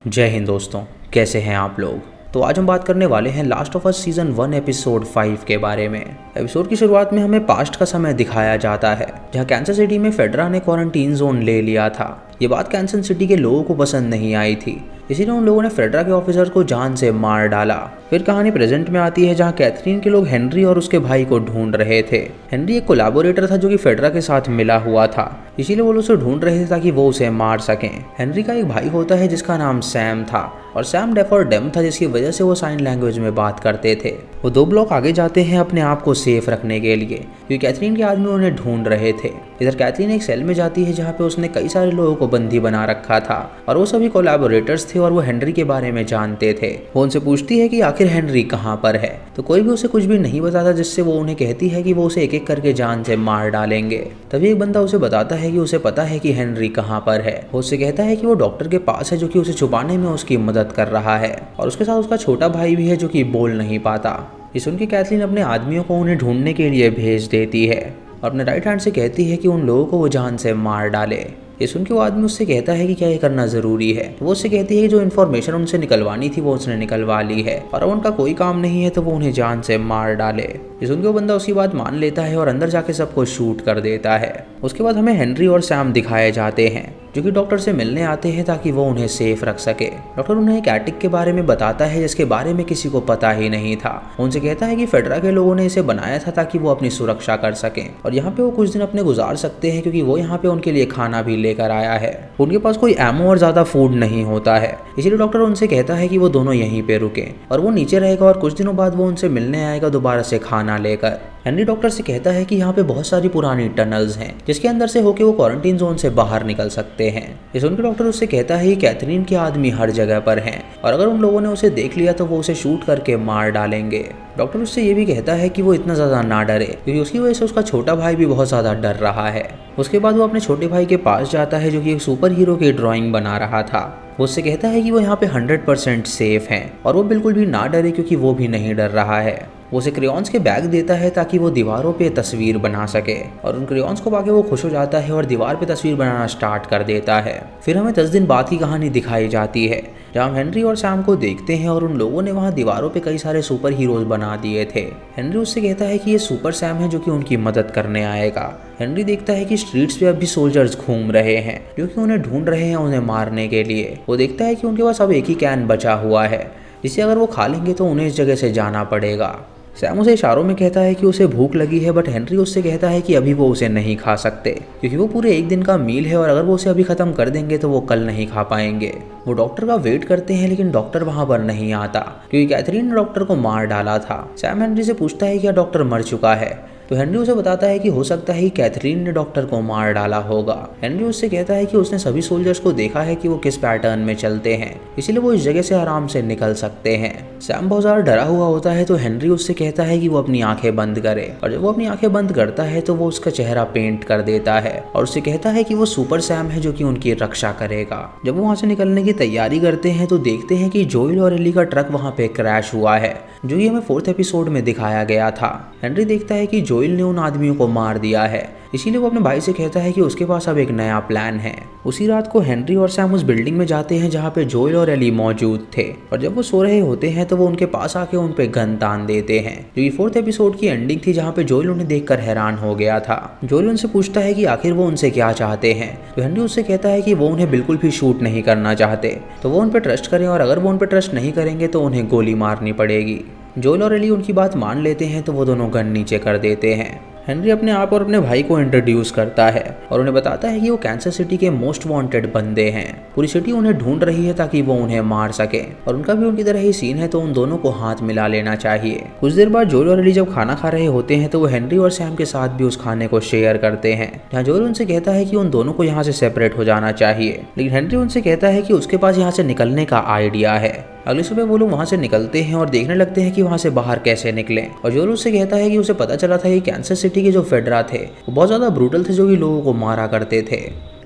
जय हिंद दोस्तों, कैसे हैं आप लोग। तो आज हम बात करने वाले हैं last of us season 1 episode 5 के बारे में। एपिसोड की शुरुआत में हमें पास्ट का समय दिखाया जाता है, जहां कैंसस सिटी में फेडरा ने क्वारंटीन जोन ले लिया था। ये बात कैंसस सिटी के लोगों को पसंद नहीं आई थी, इसीलिए उन लोगों ने फेडरा के ऑफिसर को जान से मार डाला। फिर कहानी प्रेजेंट में आती है, जहां कैथरीन के लोग हेनरी और उसके भाई को ढूंढ रहे थे। हेनरी एक कोलैबोरेटर था जो कि फेडरा के साथ मिला हुआ था, इसीलिए वो लोग उसे ढूंढ रहे थे ताकि वो उसे मार सकें। हेनरी का एक भाई होता है जिसका नाम सैम था, और सैम डेफ और डेम था, जिसकी वजह से वो साइन लैंग्वेज में बात करते थे। वो 2 ब्लॉक आगे जाते हैं अपने आप को सेफ रखने के लिए, क्योंकि कैथरीन के आदमी उन्हें ढूंढ रहे थे। इधर कैथरीन एक सेल में जाती है जहाँ पे उसने कई सारे लोगों को बंदी बना रखा था, और वो सभी कोलैबोरेटर्स थे और वो हेनरी के बारे में जानते थे। वो उनसे पूछती है कि आखिर हेनरी कहाँ पर है, तो कोई भी उसे कुछ भी नहीं बताता, जिससे वो उन्हें कहती है कि वो उसे एक एक करके जान से मार डालेंगे। तभी एक बंदा उसे बताता है कि उसे पता है कि हेनरी कहाँ पर है। वो उससे कहता है कि वो डॉक्टर के पास है, जो कि उसे छुपाने में उसकी मदद कर रहा है, और उसके साथ उसका छोटा भाई भी है जो कि बोल नहीं पाता। ये सुन के कैथरीन अपने आदमियों को उन्हें ढूंढने के लिए भेज देती है और अपने राइट हैंड से कहती है कि उन लोगों को वो जान से मार डाले। ये सुन के वो आदमी उससे कहता है कि क्या ये करना जरूरी है। वो उससे कहती है कि जो इन्फॉर्मेशन उनसे निकलवानी थी वो उसने निकलवा ली है, और अब उनका कोई काम नहीं है तो वो उन्हें जान से मार डाले। ये सुन के वो बंदा उसकी बात मान लेता है और अंदर जाके सबको शूट कर देता है। उसके बाद हमें हेनरी और सैम दिखाए जाते हैं, जो कि डॉक्टर से मिलने आते हैं ताकि वो उन्हें सेफ रख सके। डॉक्टर उन्हें एक एटिक के बारे में बताता है जिसके बारे में किसी को पता ही नहीं था। उनसे कहता है कि फेडरा के लोगों ने इसे बनाया था ताकि वो अपनी सुरक्षा कर सकें, और यहाँ पे वो कुछ दिन अपने गुजार सकते हैं, क्योंकि वो यहाँ पे उनके लिए खाना भी लेकर आया है। उनके पास कोई एमो और ज्यादा फूड नहीं होता है, इसीलिए डॉक्टर उनसे कहता है कि वो दोनों यहीं पे रुके और वो नीचे रहेगा, और कुछ दिनों बाद वो उनसे मिलने आएगा दोबारा से खाना लेकर। हेनरी डॉक्टर से कहता है कि यहाँ पे बहुत सारी पुरानी टनल्स हैं, जिसके अंदर से होके वो क्वारंटीन जोन से बाहर निकल सकते हैं। ये सुनकर डॉक्टर उससे कहता है कि कैथरीन के आदमी हर जगह पर हैं, और अगर उन लोगों ने उसे देख लिया तो वो उसे शूट करके मार डालेंगे। डॉक्टर उससे ये भी कहता है कि वो इतना ज़्यादा ना डरे, क्योंकि उसकी वजह से उसका छोटा भाई भी बहुत ज़्यादा डर रहा है। उसके बाद वो अपने छोटे भाई के पास जाता है, जो कि एक सुपर हीरो की ड्राइंग बना रहा था। वो उससे कहता है कि वो यहाँ पे 100% सेफ हैं, और वो बिल्कुल भी ना डरे, क्योंकि वो भी नहीं डर रहा है। वो उसे क्रेयॉन्स के बैग देता है ताकि वो दीवारों पे तस्वीर बना सके, और उन क्रेयॉन्स को पाके वो खुश हो जाता है और दीवार पे तस्वीर बनाना स्टार्ट कर देता है। फिर हमें 10 दिन बाद की कहानी दिखाई जाती है, जहाँ हम हेनरी और सैम को देखते हैं, और उन लोगों ने वहाँ दीवारों पे कई सारे सुपर हीरोज बना दिए थे। हेनरी उससे कहता है कि ये सुपर सैम है जो कि उनकी मदद करने आएगा। हेनरी देखता है कि स्ट्रीट्स पे अब भी सोल्जर्स घूम रहे हैं, जो कि उन्हें ढूंढ रहे हैं उन्हें मारने के लिए। वो देखता है कि उनके पास अब एक ही कैन बचा हुआ है, जिसे अगर वो खा लेंगे तो उन्हें इस जगह से जाना पड़ेगा। सैम उसे इशारों में कहता है कि उसे भूख लगी है, बट हेनरी उससे कहता है कि अभी वो उसे नहीं खा सकते, क्योंकि वो पूरे एक दिन का मील है, और अगर वो उसे अभी खत्म कर देंगे तो वो कल नहीं खा पाएंगे। वो डॉक्टर का वेट करते हैं, लेकिन डॉक्टर वहां पर नहीं आता, क्योंकि कैथरीन ने डॉक्टर को मार डाला था। सैम हेनरी से पूछता है कि क्या डॉक्टर मर चुका है, तो हेनरी उसे बताता है कि हो सकता है कि कैथरीन ने डॉक्टर को मार डाला होगा। हेनरी उससे कहता है कि उसने सभी सोल्जर्स को देखा है कि वो किस पैटर्न में चलते हैं, इसीलिए वो इस जगह से आराम से निकल सकते हैं। सैम बहुत ज़्यादा डरा हुआ होता है, तो हेनरी उससे कहता है कि वो अपनी आंखें बंद करे, और जब वो अपनी आंखें बंद करता है तो वो उसका चेहरा पेंट कर देता है, और उससे कहता है कि वो सुपर सैम है जो कि उनकी रक्षा करेगा। जब वो वहाँ से निकलने की तैयारी करते हैं तो देखते हैं कि जोएल और एली का ट्रक वहाँ पे क्रैश हुआ है, जो कि हमें 4th एपिसोड में दिखाया गया था। हेनरी देखता है कि जोएल ने उन आदमियों को मार दिया है, इसीलिए वो अपने भाई से कहता है कि उसके पास अब एक नया प्लान है। उसी रात को हेनरी और सैम उस बिल्डिंग में जाते हैं जहाँ पे जोएल और एली मौजूद थे, और जब वो सो रहे होते हैं तो वो उनके पास आके उन पे गन तान देते हैं, जो कि 4th एपिसोड की एंडिंग थी, जहाँ पे जोएल उन्हें देखकर हैरान हो गया था। जोएल उनसे पूछता है कि आखिर वो उनसे क्या चाहते हैं, तो हेनरी उससे कहता है कि वो उन्हें बिल्कुल भी शूट नहीं करना चाहते, तो वो उन पर ट्रस्ट करें, और अगर वो उन पर ट्रस्ट नहीं करेंगे तो उन्हें गोली मारनी पड़ेगी। जोएल और एली उनकी बात मान लेते हैं, तो वो दोनों गन नीचे कर देते हैं। हेनरी अपने आप और अपने भाई को इंट्रोड्यूस करता है और उन्हें बताता है कि वो कैंसस सिटी के मोस्ट वांटेड बंदे हैं। पूरी सिटी उन्हें ढूंढ रही है ताकि वो उन्हें मार सके, और उनका भी उनकी तरह ही सीन है, तो उन दोनों को हाथ मिला लेना चाहिए। कुछ देर बाद जोएल और एली जब खाना खा रहे होते हैं तो वो हेनरी और सैम के साथ भी उस खाने को शेयर करते हैं, जहाँ जोएल उनसे कहता है कि उन दोनों को यहाँ से सेपरेट हो जाना चाहिए, लेकिन हेनरी उनसे कहता है कि उसके पास यहाँ से निकलने का आइडिया है। अगली सुबह वो लोग वहाँ से निकलते हैं और देखने लगते हैं कि वहाँ से बाहर कैसे निकलें, और जोएल उससे कहता है कि उसे पता चला था कि कैंसस सिटी के जो फेडरा थे वो बहुत ज़्यादा ब्रूटल थे, जो कि लोगों को मारा करते थे।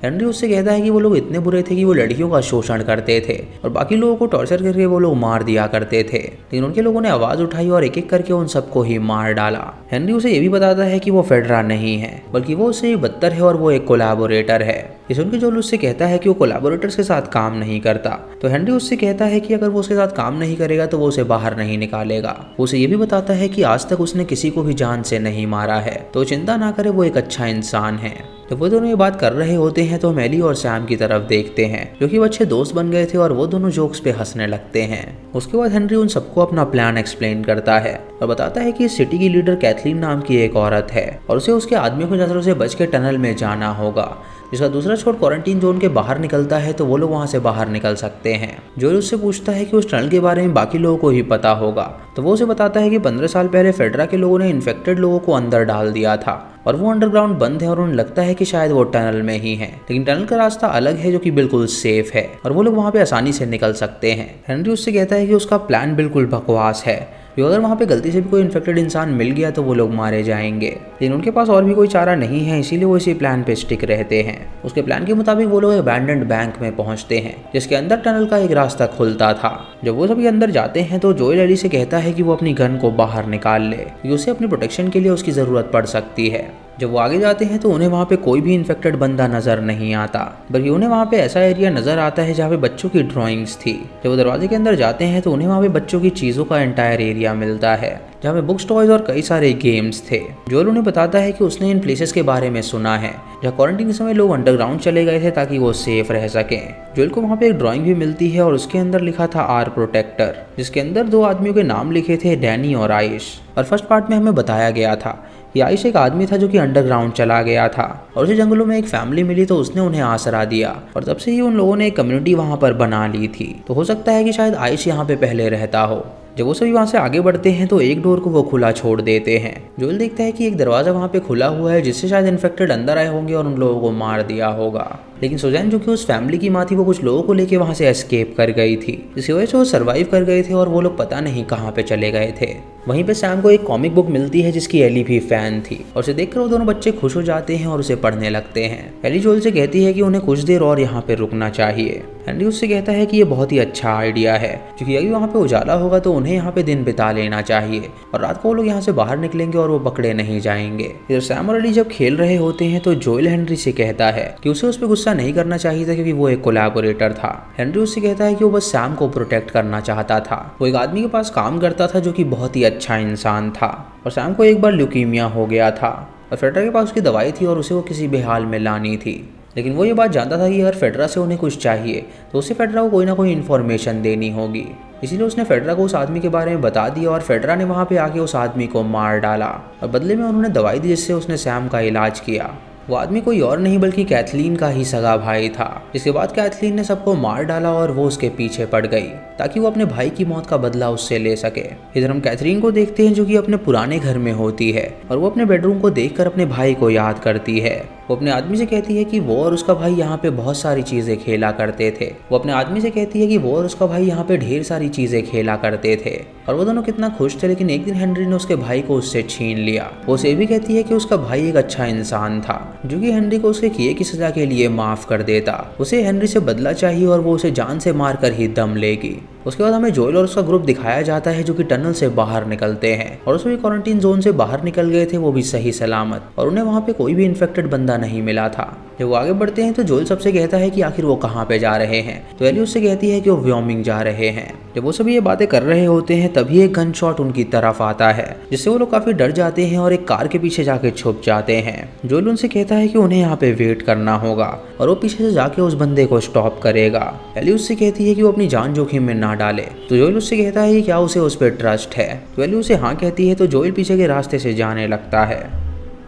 हेनरी उससे कहता है कि वो लोग इतने बुरे थे कि वो लड़कियों का शोषण करते थे और बाकी लोगों को टॉर्चर करके वो लोग मार दिया करते थे, लेकिन उनके लोगों ने आवाज उठाई और एक एक करके उन सबको ही मार डाला। हेनरी उसे ये भी बताता है कि वो फेडरा नहीं है, बल्कि वो उससे बदतर है और वो एक कोलैबोरेटर है। ये सुन के जोएल उससे कहता है कि वो कोलैबोरेटर्स के साथ काम नहीं करता, तो हेनरी उससे कहता है कि अगर वो उसके साथ काम नहीं करेगा तो वो उसे बाहर नहीं निकालेगा। वो उसे ये भी बताता है कि आज तक उसने किसी को भी जान से नहीं मारा है, तो चिंता ना करे, वो एक अच्छा इंसान है। जब वो दोनों ये बात कर रहे होते हैं तो हम एली और सैम की तरफ देखते हैं, जो कि वो अच्छे दोस्त बन गए थे और वो दोनों जोक्स पे हंसने लगते हैं। उसके बाद हेनरी उन सबको अपना प्लान एक्सप्लेन करता है और बताता है कि इस सिटी की लीडर कैथलीन नाम की एक औरत है और उसे उसके आदमियों की नजरों से बच के टनल में जाना होगा, जिसका दूसरा छोर क्वारंटीन जोन के बाहर निकलता है तो वो लोग वहां से बाहर निकल सकते हैं। जोएल उससे पूछता है कि उस टनल के बारे में बाकी लोगों को ही पता होगा, तो वो उसे बताता है कि 15 साल पहले फेडरा के लोगों ने इन्फेक्टेड लोगों को अंदर डाल दिया था और वो अंडरग्राउंड बंद है और उन्हें लगता है कि शायद वो टनल में ही है, लेकिन टनल का रास्ता अलग है जो कि बिल्कुल सेफ है और वो लोग वहां पे आसानी से निकल सकते हैं। हेनरी उससे कहता है कि उसका प्लान बिल्कुल बकवास है, कि अगर वहाँ पे गलती से भी कोई इन्फेक्टेड इंसान मिल गया तो वो लोग मारे जाएंगे, लेकिन उनके पास और भी कोई चारा नहीं है, इसीलिए वो इसी प्लान पे स्टिक रहते हैं। उसके प्लान के मुताबिक वो लोग अबैंडन्ड बैंक में पहुंचते हैं, जिसके अंदर टनल का एक रास्ता खुलता था। जब वो सभी अंदर जाते हैं तो जोएल एली से कहता है कि वो अपनी गन को बाहर निकाल ले, क्योंकि उसे अपनी प्रोटेक्शन के लिए उसकी जरूरत पड़ सकती है। जब वो आगे जाते हैं तो उन्हें वहाँ पे कोई भी इन्फेक्टेड बंदा नजर नहीं आता, बल्कि उन्हें वहाँ पे ऐसा एरिया नजर आता है जहाँ पे बच्चों की ड्राइंग्स थी। जब वो दरवाजे के अंदर जाते हैं तो उन्हें वहाँ पे बच्चों की चीजों का एंटायर एरिया मिलता है, जहाँ पे बुक्स, टॉयज और कई सारे गेम्स थे। जोएल उन्हें बताता है कि उसने इन प्लेसेस के बारे में सुना है जहाँ क्वारंटीन के समय लोग अंडरग्राउंड चले गए थे ताकि वो सेफ रह सकें। जोएल को वहाँ पे एक ड्राइंग भी मिलती है और उसके अंदर लिखा था आर प्रोटेक्टर, जिसके अंदर 2 आदमियों के नाम लिखे थे, डैनी और आइश। और फर्स्ट पार्ट में हमें बताया गया था कि आइश एक आदमी था जो कि अंडरग्राउंड चला गया था और उसे जंगलों में एक फैमिली मिली तो उसने उन्हें आसरा दिया और तब से ही उन लोगों ने एक कम्युनिटी वहां पर बना ली थी। तो हो सकता है कि शायद आइश यहाँ पे पहले रहता हो। जब वो सभी वहां से आगे बढ़ते हैं तो एक डोर को वो खुला छोड़ देते हैं। जोएल देखता है कि एक दरवाजा वहां पे खुला हुआ है, जिससे शायद इन्फेक्टेड अंदर आए होंगे और उन लोगों को मार दिया होगा, लेकिन सुजैन जो कि उस फैमिली की माँ थी वो कुछ लोगों को लेके वहां से एस्केप कर गई थी, जिसकी वजह से वो सर्वाइव कर गए थे और वो लोग पता नहीं कहाँ पे चले गए थे। वहीं पे सैम को एक कॉमिक बुक मिलती है जिसकी एली भी फैन थी और उसे देखकर वो दोनों बच्चे खुश हो जाते हैं और उसे पढ़ने लगते हैं। एली जोएल से कहती है कि उन्हें कुछ देर और यहाँ पे रुकना चाहिए। हेनरी उससे कहता है कि ये बहुत ही अच्छा आइडिया है, क्योंकि अभी वहाँ पे उजाला होगा तो उन्हें यहाँ पे दिन बिता लेना चाहिए और रात को वो लोग यहाँ से बाहर निकलेंगे और वो पकड़े नहीं जाएंगे। इधर सैम और एली जब खेल रहे होते हैं तो जोएल हेनरी से कहता है कि उसे उस पर गुस्सा नहीं करना चाहिए था, क्योंकि वो एक कोलैबोरेटर था। हेनरी उससे कहता है कि वो बस सैम को प्रोटेक्ट करना चाहता था। वो एक आदमी के पास काम करता था जो कि बहुत ही अच्छा इंसान था और सैम को एक बार ल्यूकीमिया हो गया था और फेडरा के पास उसकी दवाई थी और उसे वो किसी भी हाल में लानी थी, लेकिन वो ये बात जानता था कि अगर फेडरा से उन्हें कुछ चाहिए तो उसे फेडरा को कोई ना कोई इन्फॉर्मेशन देनी होगी। इसीलिए उसने फेडरा को उस आदमी के बारे में बता दिया और फेडरा ने वहाँ पे आके उस आदमी को मार डाला और बदले में उन्होंने दवाई दी जिससे उसने सैम का इलाज किया। वो आदमी कोई और नहीं बल्कि कैथलीन का ही सगा भाई था, जिसके बाद कैथलीन ने सबको मार डाला और वो उसके पीछे पड़ गई ताकि वो अपने भाई की मौत का बदला उससे ले सके। इधर हम कैथरीन को देखते हैं जो कि अपने पुराने घर में होती है और वो अपने बेडरूम को देखकर अपने भाई को याद करती है। वो अपने आदमी से कहती है कि वो और उसका भाई यहाँ पे बहुत सारी चीजें खेला करते थे। वो अपने आदमी से कहती है कि वो और उसका भाई यहाँ पे ढेर सारी चीजें खेला करते थे और वो दोनों कितना खुश थे, लेकिन एक दिन हेनरी ने उसके भाई को उससे छीन लिया। वो उसे भी कहती है कि उसका भाई एक अच्छा इंसान था जो कि हेनरी को उसके किए की सजा के लिए माफ कर देता। उसे हेनरी से बदला चाहिए और वो उसे जान से मार कर ही दम लेगी। उसके बाद हमें जोएल और उसका ग्रुप दिखाया जाता है जो कि टनल से बाहर निकलते हैं और उसमें क्वारंटीन जोन से बाहर निकल गए थे, वो भी सही सलामत, और उन्हें वहाँ पे कोई भी इन्फेक्टेड बंदा नहीं मिला था। जब वो आगे बढ़ते हैं तो जोएल सबसे कहता है कि आखिर वो कहाँ पे जा रहे हैं, तो एली उससे कहती है कि वो व्योमिंग जा रहे हैं। जब वो सभी ये बातें कर रहे होते हैं तभी एक गन शॉट उनकी तरफ आता है, जिससे वो लोग काफी डर जाते हैं और एक कार के पीछे जाके छुप जाते हैं। जोएल उनसे कहता है कि उन्हें यहाँ पे वेट करना होगा और वो पीछे से जाके उस बंदे को स्टॉप करेगा। एली उससे कहती है कि वो अपनी जान जोखिम में ना डाले, तो जोएल उससे कहता है कि क्या उसे उस पर ट्रस्ट है, तो एली उसे हाँ कहती है। तो जोएल पीछे के रास्ते से जाने लगता है।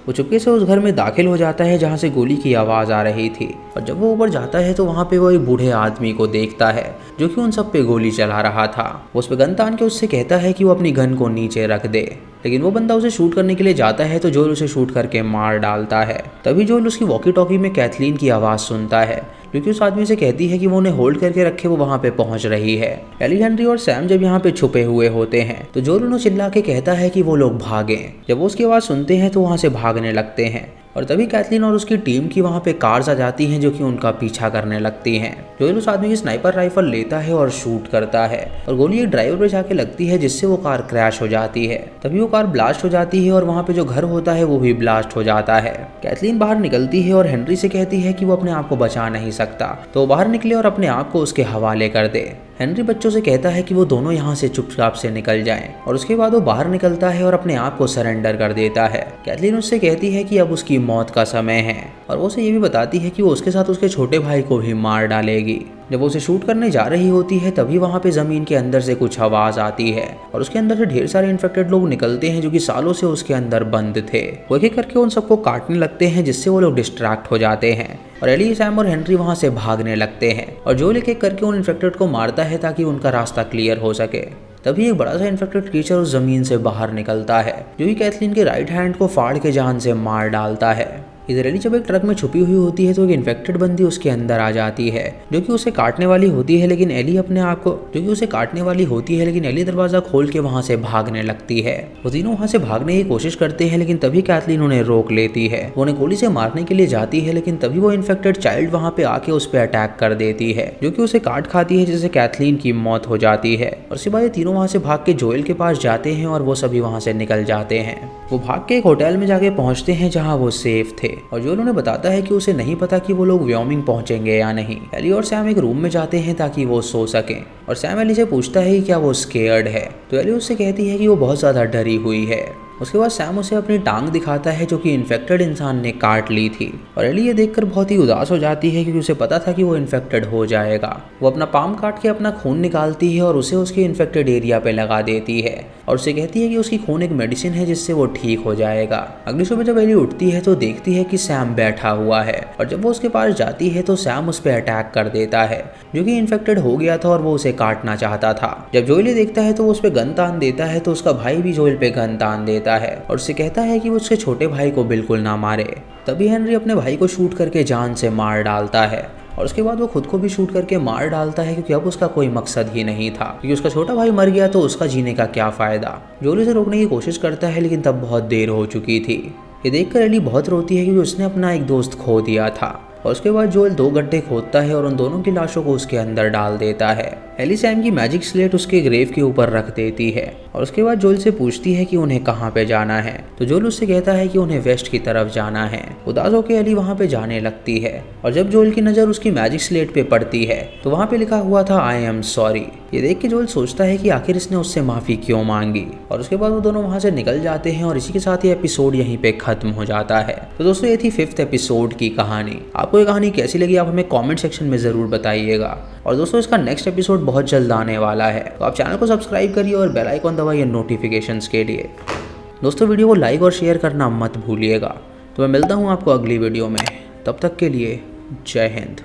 वो चुपके से उस घर में दाखिल हो जाता है जहाँ से गोली की आवाज़ आ रही थी, और जब वो ऊपर जाता है तो वहाँ पे वो एक बूढ़े आदमी को देखता है जो कि उन सब पे गोली चला रहा था। वो उस पर गन तान के उससे कहता है कि वो अपनी गन को नीचे रख दे, लेकिन वो बंदा उसे शूट करने के लिए जाता है तो जोएल उसे शूट करके मार डालता है। तभी जोएल उसकी वॉकी टॉकी में कैथलीन की आवाज़ सुनता है क्योंकि उस आदमी से कहती है कि वो उन्हें होल्ड करके रखे, वो वहाँ पे पहुँच रही है। एली, हेनरी और सैम जब यहाँ पे छुपे हुए होते हैं तो जोएल उन्हें चिल्ला के कहता है कि वो लोग भागें। जब वो उसकी आवाज़ सुनते हैं तो वहाँ से भागने लगते हैं, और तभी कैथलीन और उसकी टीम की वहाँ पे कार्स आ जाती हैं जो कि उनका पीछा करने लगती हैं। जोएल उस आदमी की स्नाइपर राइफल लेता है और शूट करता है और गोली एक ड्राइवर पे जाके लगती है जिससे वो कार क्रैश हो जाती है। तभी वो कार ब्लास्ट हो जाती है और वहाँ पे जो घर होता है वो भी ब्लास्ट हो जाता है। कैथलीन बाहर निकलती है और हेनरी से कहती है कि वो अपने आप को बचा नहीं सकता, तो वो बाहर निकले और अपने आप को उसके हवाले कर दे। हेनरी बच्चों से कहता है कि वो दोनों यहाँ से चुपचाप से निकल जाएं और उसके बाद वो बाहर निकलता है और अपने आप को सरेंडर कर देता है। कैथलीन उससे कहती है कि अब उसकी मौत का समय है और वो उसे ये भी बताती है कि वो उसके साथ उसके छोटे भाई को भी मार डालेगी। जब वो उसे शूट करने जा रही होती है तभी वहाँ पे जमीन के अंदर से कुछ आवाज आती है और उसके अंदर से ढेर सारे इन्फेक्टेड लोग निकलते हैं जो कि सालों से उसके अंदर बंद थे। वो एक एक करके उन सबको काटने लगते हैं जिससे वो लोग डिस्ट्रैक्ट हो जाते हैं और एली, सैम और हेनरी वहाँ से भागने लगते हैं और जोएल एक एक करके उन इन्फेक्टेड को मारता है ताकि उनका रास्ता क्लियर हो सके। तभी एक बड़ा सा इन्फेक्टेड क्रीचर उस जमीन से बाहर निकलता है जो कि कैथलीन के राइट हैंड को फाड़ के जान से मार डालता है। इधर एली जब एक ट्रक में छुपी हुई होती है तो एक इन्फेक्टेड बंदी उसके अंदर आ जाती है जो कि उसे काटने वाली होती है, लेकिन एली दरवाजा खोल के वहां से भागने लगती है। वो तीनों वहां से भागने की कोशिश करते हैं लेकिन तभी कैथलीन उन्हें रोक लेती है। वो उन्हें गोली से मारने के लिए जाती है लेकिन तभी वो इन्फेक्टेड चाइल्ड वहां पे आके उस पर अटैक कर देती है जो कि उसे काट खाती है, जिससे कैथलीन की मौत हो जाती है। और उसके बाद ये तीनों वहां से भाग के जोएल के पास जाते हैं और वो सभी वहां से निकल जाते हैं। वो भाग के एक होटल में जाके पहुंचते हैं जहाँ वो सेफ थे और जोएल उन्हें बताता है कि उसे नहीं पता कि वो लोग व्योमिंग पहुंचेंगे या नहीं। एली और सैम एक रूम में जाते हैं ताकि वो सो सकें और सैम एली से पूछता है कि क्या वो स्केयर्ड है, तो एली उससे कहती है कि वो बहुत ज़्यादा डरी हुई है। उसके बाद सैम उसे अपनी टांग दिखाता है जो कि इन्फेक्टेड इंसान ने काट ली थी और एली ये देखकर बहुत ही उदास हो जाती है क्योंकि उसे पता था कि वो इन्फेक्टेड हो जाएगा। वो अपना पाम काट के अपना खून निकालती है और उसे उसके इन्फेक्टेड एरिया पे लगा देती है और उसे कहती है कि उसकी खून एक मेडिसिन है जिससे वो ठीक हो जाएगा। अगली सुबह जब एली उठती है तो देखती है कि सैम बैठा हुआ है और जब वो उसके पास जाती है तो सैम उस पर अटैक कर देता है जो कि इन्फेक्टेड हो गया था और वो उसे काटना चाहता था। जब जोएल देखता है तो वो उस पर गन तान देता है तो उसका भाई भी जोएल पे गन तान देता है और उससे कहता है कि वो उसके छोटे भाई को बिल्कुल ना मारे। तभी हेनरी अपने भाई को शूट करके जान से मार डालता है और उसके बाद वो खुद को भी शूट करके मार डालता है क्योंकि अब उसका कोई मकसद ही नहीं था, क्योंकि उसका छोटा भाई मर गया तो उसका जीने का क्या फायदा। जोएल उसे रोकने की कोशिश करता है लेकिन तब बहुत देर हो चुकी थी। ये देखकर एली बहुत रोती है क्योंकि उसने अपना एक दोस्त खो दिया था। और उसके बाद जोएल 2 गड्ढे खोदता है और उन दोनों की लाशों को उसके अंदर डाल देता है। एली सैम की मैजिक स्लेट उसके ग्रेव के ऊपर रख देती है और उसके बाद जोएल से पूछती है कि उन्हें कहाँ पे जाना है, तो जोएल उससे कहता है कि उन्हें वेस्ट की तरफ जाना है। उदास होकर एली वहाँ पे जाने लगती है और जब जोएल की नज़र उसकी मैजिक स्लेट पे पड़ती है तो वहाँ पे लिखा हुआ था आई एम सॉरी। ये देख के जोएल सोचता है कि आखिर इसने उससे माफ़ी क्यों मांगी और उसके बाद वो दोनों वहाँ से निकल जाते हैं और इसी के साथ ये एपिसोड यहीं पे खत्म हो जाता है। तो दोस्तों ये थी 5th एपिसोड की कहानी। आपको ये कहानी कैसी लगी आप हमें कमेंट सेक्शन में ज़रूर बताइएगा। और दोस्तों इसका नेक्स्ट एपिसोड बहुत जल्द आने वाला है, तो आप चैनल को सब्सक्राइब करिए और बेल आइकन दबाइए नोटिफिकेशंस के लिए। दोस्तों वीडियो को लाइक और शेयर करना मत भूलिएगा। तो मैं मिलता हूँ आपको अगली वीडियो में, तब तक के लिए जय हिंद।